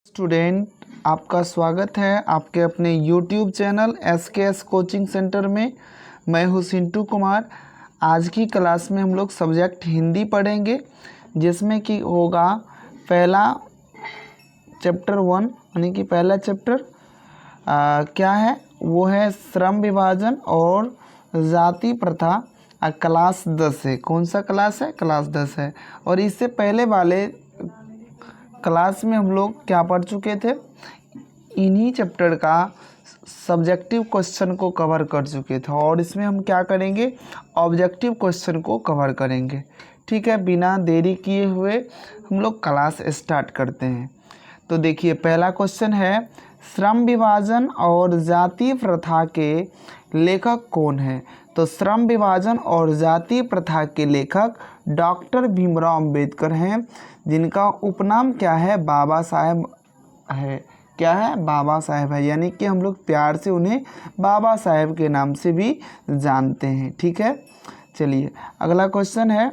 Student, आपका स्वागत है आपके अपने YouTube channel SKS coaching centre में। मैं हूँ सिंटू कुमार। आज की क्लास में हम लोग सब्जेक्ट हिंदी पढ़ेंगे, जिसमें कि होगा पहला चैप्टर 1 यानी कि पहला चैप्टर क्या है, वो है श्रम विभाजन और जाति प्रथा। क्लास 10 है। कौन सा क्लास है? क्लास 10 है। और इससे पहले वाले क्लास में हम लोग क्या पढ़ चुके थे, इन्हीं चैप्टर का सब्जेक्टिव क्वेश्चन को कवर कर चुके थे, और इसमें हम क्या करेंगे, ऑब्जेक्टिव क्वेश्चन को कवर करेंगे। ठीक है, बिना देरी किए हुए हम लोग क्लास स्टार्ट करते हैं। तो देखिए, पहला क्वेश्चन है, श्रम विभाजन और जाति प्रथा के लेखक कौन है? तो श्रम विभाजन और जाति प्रथा के लेखक डॉक्टर भीमराव अंबेडकर हैं, जिनका उपनाम क्या है? बाबा साहेब है। क्या है? बाबा साहेब है, यानी कि हम लोग प्यार से उन्हें बाबा साहेब के नाम से भी जानते हैं। ठीक है, चलिए अगला क्वेश्चन है।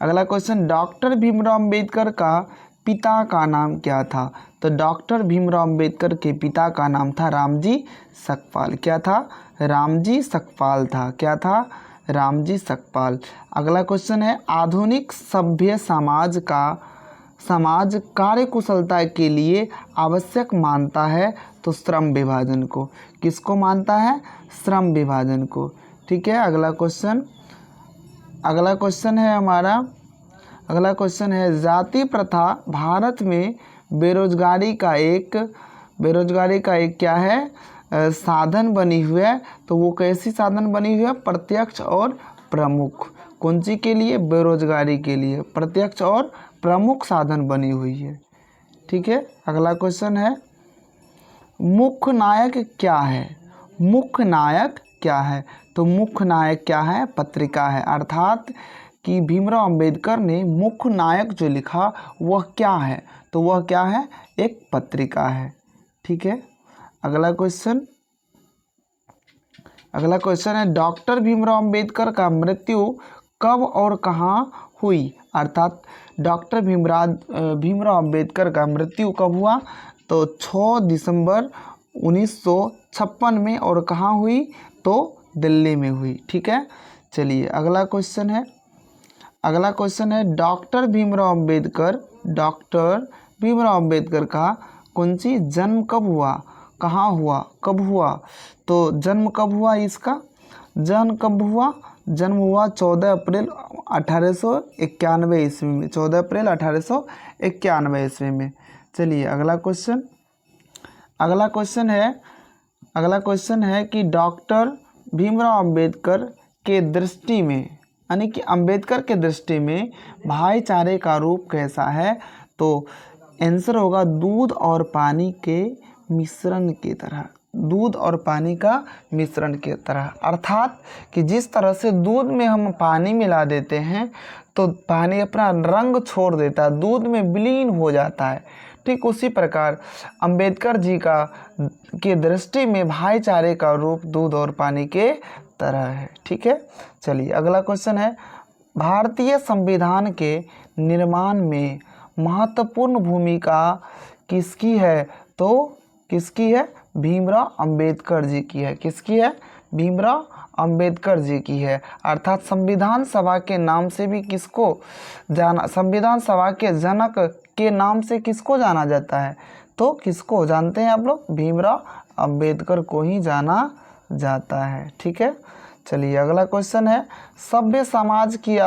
अगला क्वेश्चन, डॉक्टर भीमराव अंबेडकर का पिता का नाम क्या था? तो डॉक्टर भीमराव अंबेडकर के पिता का नाम था रामजी सकपाल। क्या था? रामजी सकपाल था। क्या था? रामजी सकपाल। अगला क्वेश्चन है, आधुनिक सभ्य समाज कार्यकुशलता के लिए आवश्यक मानता है? तो श्रम विभाजन को। किसको मानता है? श्रम विभाजन को। ठीक है, अगला क्वेश्चन है हमारा। अगला क्वेश्चन है, जाति प्रथा भारत में बेरोजगारी का एक क्या है, साधन बनी हुई है। तो वो कैसी साधन बनी हुई है? प्रत्यक्ष और प्रमुख। कौन सी के लिए? बेरोजगारी के लिए प्रत्यक्ष और प्रमुख साधन बनी हुई है। ठीक है, अगला क्वेश्चन है, मुख्य नायक क्या है? मुख्य नायक क्या है? तो मुख्य नायक क्या है? पत्रिका है। अर्थात कि भीमराव अंबेडकर ने मुख्य नायक जो लिखा वह क्या है? तो वह क्या है? एक पत्रिका है। ठीक है, अगला क्वेश्चन है, डॉक्टर भीमराव अंबेडकर का मृत्यु कब और कहाँ हुई? अर्थात डॉक्टर भीमराव अंबेडकर का मृत्यु कब हुआ? तो 6 दिसंबर 1956 में। और कहाँ हुई? तो दिल्ली में हुई। ठीक है, चलिए अगला क्वेश्चन है, डॉक्टर भीमराव अंबेडकर का कौन सी जन्म कब हुआ? कहाँ हुआ? कब हुआ? तो जन्म कब हुआ इसका? जन्म हुआ 14 अप्रैल 1891 ईस्वी में। 14 अप्रैल 1891 ईस्वी में। चलिए अगला क्वेश्चन है कि डॉक्टर भीमराव अंबेडकर के दृष्टि में, यानी कि अंबेडकर के दृष्टि में भाईचारे का रूप कैसा है? तो आंसर होगा दूध और पानी के मिश्रण की तरह। दूध और पानी का मिश्रण की तरह। अर्थात कि जिस तरह से दूध में हम पानी मिला देते हैं तो पानी अपना रंग छोड़ देता है, दूध में विलीन हो जाता है। ठीक उसी प्रकार अंबेडकर जी के दृष्टि में भाईचारे का रूप दूध और पानी के तरह है। ठीक है, चलिए अगला क्वेश्चन है, भारतीय संविधान के निर्माण में महत्वपूर्ण भूमिका किसकी है? तो किसकी है? भीमराव अंबेडकर जी की है। किसकी है? भीमराव अंबेडकर जी की है। अर्थात संविधान सभा के नाम से भी किसको जाना, संविधान सभा के जनक के नाम से किसको जाना जाता है? तो किसको जानते हैं आप लोग? भीमराव अंबेडकर को ही जाना जाता है। ठीक है, चलिए अगला क्वेश्चन है, सभ्य समाज की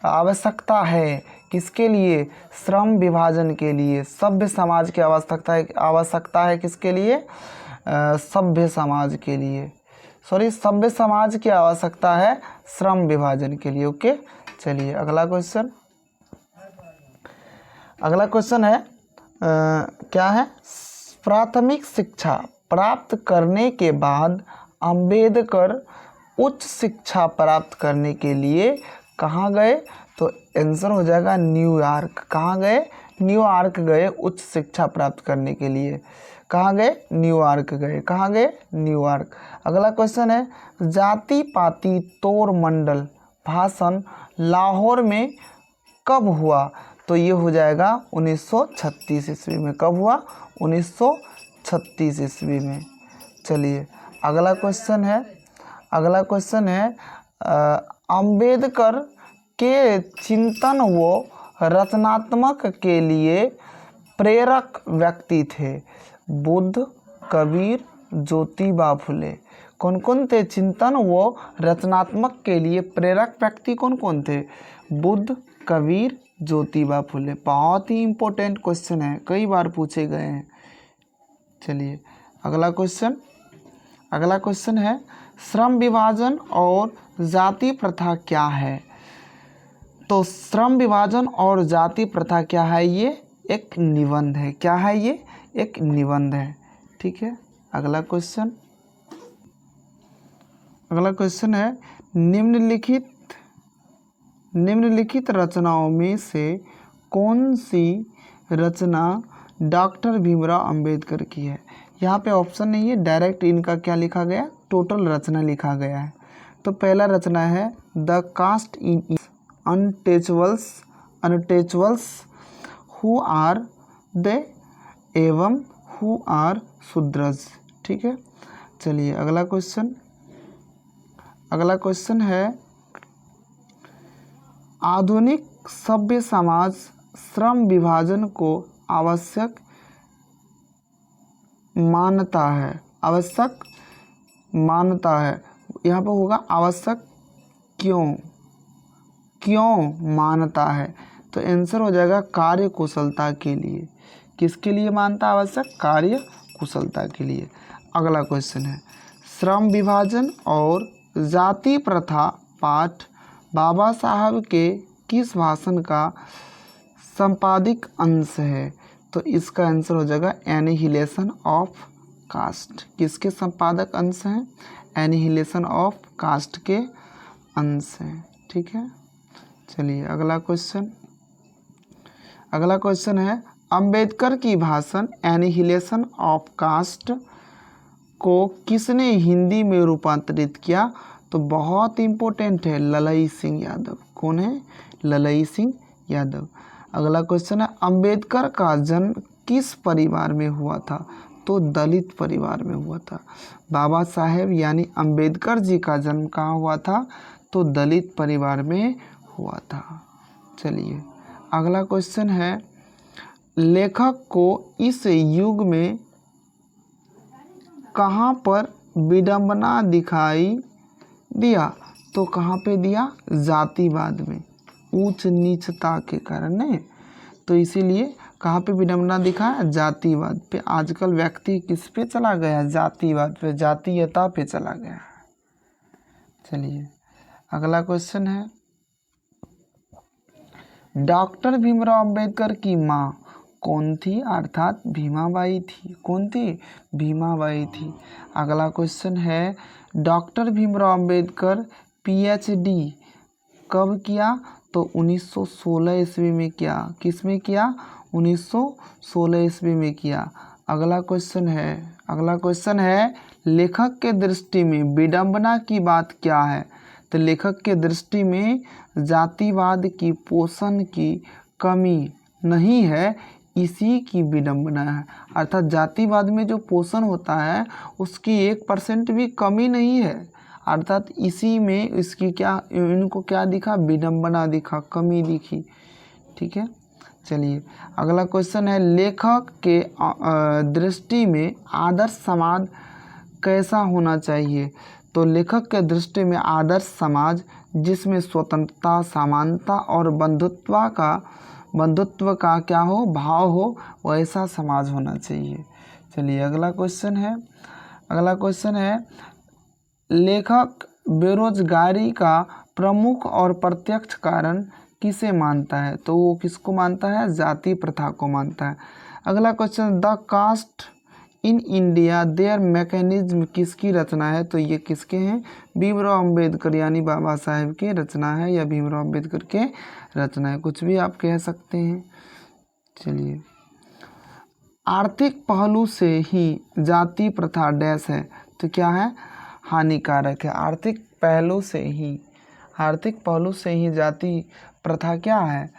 आवश्यकता है किसके लिए? श्रम विभाजन के लिए। सभ्य समाज की आवश्यकता है किसके लिए? सभ्य समाज की आवश्यकता है श्रम विभाजन के लिए। ओके, चलिए अगला क्वेश्चन है, क्या है? प्राथमिक शिक्षा प्राप्त करने के बाद अंबेडकर उच्च शिक्षा प्राप्त करने के लिए कहाँ गए? तो आंसर हो जाएगा न्यूयॉर्क। कहाँ गए? न्यूयॉर्क गए उच्च शिक्षा प्राप्त करने के लिए। कहाँ गए? न्यूयॉर्क गए। कहाँ गए? न्यूयॉर्क। अगला क्वेश्चन है, जाति पाति तोड़ मंडल भाषण लाहौर में कब हुआ? तो ये हो जाएगा 1936 ईस्वी में। कब हुआ? 1936 ईस्वी में। चलिए अगला क्वेश्चन है अंबेडकर के चिंतन व रचनात्मक के लिए प्रेरक व्यक्ति थे। बुद्ध, कबीर, ज्योतिबा फुले। कौन कौन थे चिंतन व रचनात्मक के लिए प्रेरक व्यक्ति? कौन कौन थे? बुद्ध, कबीर, ज्योतिबा फुले। बहुत ही इम्पोर्टेंट क्वेश्चन है, कई बार पूछे गए हैं। चलिए अगला क्वेश्चन है श्रम विभाजन और जाति प्रथा क्या है? तो श्रम विभाजन और जाति प्रथा क्या है? ये एक निबंध है। क्या है ये? एक निबंध है। ठीक है। अगला क्वेश्चन है निम्नलिखित रचनाओं में से कौन सी रचना डॉक्टर भीमराव अंबेडकर की है? यहाँ पे ऑप्शन नहीं है, डायरेक्ट इनका क्या लिखा गया? टोटल रचना लिखा गया है। तो पहला रचना है the caste in untouchables who are they एवं हु आर शूद्रज। ठीक है। चलिए अगला क्वेश्चन है आधुनिक सभ्य समाज श्रम विभाजन को आवश्यक मानता है। यहाँ पर होगा आवश्यक क्यों मानता है? तो आंसर हो जाएगा कार्य कुशलता के लिए। किसके लिए मानता है आवश्यक? कार्य कुशलता के लिए। अगला क्वेश्चन है श्रम विभाजन और जाति प्रथा पाठ बाबा साहब के किस भाषण का संपादिक अंश है? तो इसका आंसर हो जाएगा एनिहिलेशन ऑफ कास्ट। किसके संपादक अंश हैं? एनिहिलेशन ऑफ कास्ट के अंश हैं। ठीक है। चलिए अगला क्वेश्चन है अंबेडकर की भाषण एनिहिलेशन ऑफ कास्ट को किसने हिंदी में रूपांतरित किया? तो बहुत इम्पोर्टेंट है, ललई सिंह यादव। कौन है? ललई सिंह यादव। अगला क्वेश्चन है अंबेडकर का जन्म किस परिवार में हुआ था? तो दलित परिवार में हुआ था। बाबा साहेब यानी अंबेडकर जी का जन्म कहाँ हुआ था? तो दलित परिवार में हुआ था। चलिए अगला क्वेश्चन है लेखक को इस युग में कहाँ पर विडंबना दिखाई दिया? तो कहाँ पे दिया? जातिवाद में, ऊंच नीचता के कारण है। तो इसीलिए कहाँ पे विडंबना दिखा? जातिवाद पे। आजकल व्यक्ति किस पे चला गया? जातिवाद पे, जातीयता पे चला गया। चलिए अगला क्वेश्चन है डॉक्टर भीमराव अंबेडकर की माँ कौन थी? अर्थात भीमाबाई थी। कौन थी? भीमाबाई थी। अगला क्वेश्चन है डॉक्टर भीमराव अंबेडकर पीएचडी कब किया? तो 1916 ईस्वी में किया। किस में किया? 1916 ईस्वी में किया। अगला क्वेश्चन है लेखक के दृष्टि में विडंबना की बात क्या है? तो लेखक के दृष्टि में जातिवाद की पोषण की कमी नहीं है, इसी की विडंबना है। अर्थात जातिवाद में जो पोषण होता है उसकी 1% भी कमी नहीं है। अर्थात इसी में इसकी इनको क्या दिखा? विडंबना दिखा, कमी दिखी। ठीक है। चलिए अगला क्वेश्चन है लेखक के दृष्टि में आदर्श समाज कैसा होना चाहिए? तो लेखक के दृष्टि में आदर्श समाज जिसमें स्वतंत्रता, समानता और बंधुत्व का क्या हो? भाव हो, वैसा समाज होना चाहिए। चलिए अगला क्वेश्चन है लेखक बेरोजगारी का प्रमुख और प्रत्यक्ष कारण किसे मानता है? तो वो किसको मानता है? जाति प्रथा को मानता है। अगला question the caste in India their mechanism किसकी रचना है? तो ये किसके हैं? भीमराव अंबेडकर यानी बाबा साहेब के रचना है या भीमराव अंबेडकर के रचना है, कुछ भी आप कह सकते हैं। चलिए आर्थिक पहलू से ही जाति प्रथा डैश है। तो क्या है? हानिकारक है। आर्थिक पहलू से ही जाति प्रथा क्या है,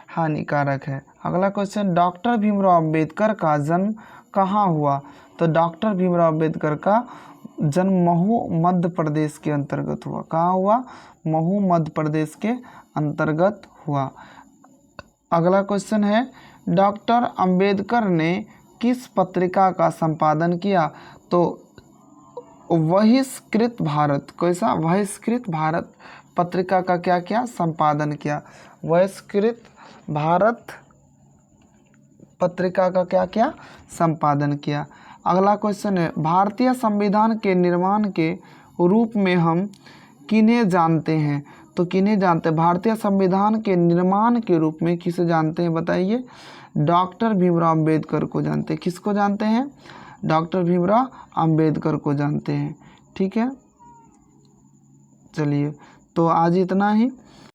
हानिकारक है। अगला क्वेश्चन, डॉक्टर भीमराव अंबेडकर का जन्म कहाँ हुआ? तो डॉक्टर भीमराव अंबेडकर का जन्म महू मध्य प्रदेश के अंतर्गत हुआ। कहाँ हुआ? महू मध्य प्रदेश के अंतर्गत हुआ। अगला क्वेश्चन है, डॉक्टर अंबेडकर ने किस पत्रिका का संपादन किया? तो बहिष्कृत भारत, कैसा? बहिष्कृत भारत पत्रिका का क्या किया? संपादन किया। बहिष्कृत भारत पत्रिका का क्या किया? संपादन किया। अगला क्वेश्चन है, भारतीय संविधान के निर्माण के रूप में हम किन्हें जानते हैं? तो किन्हें जानते हैं? भारतीय संविधान के निर्माण के रूप में किसे जानते हैं बताइए? डॉक्टर भीमराव अंबेडकर को जानते हैं। किसको जानते हैं? डॉक्टर भीमराव अंबेडकर को जानते हैं। ठीक है, चलिए तो आज इतना ही।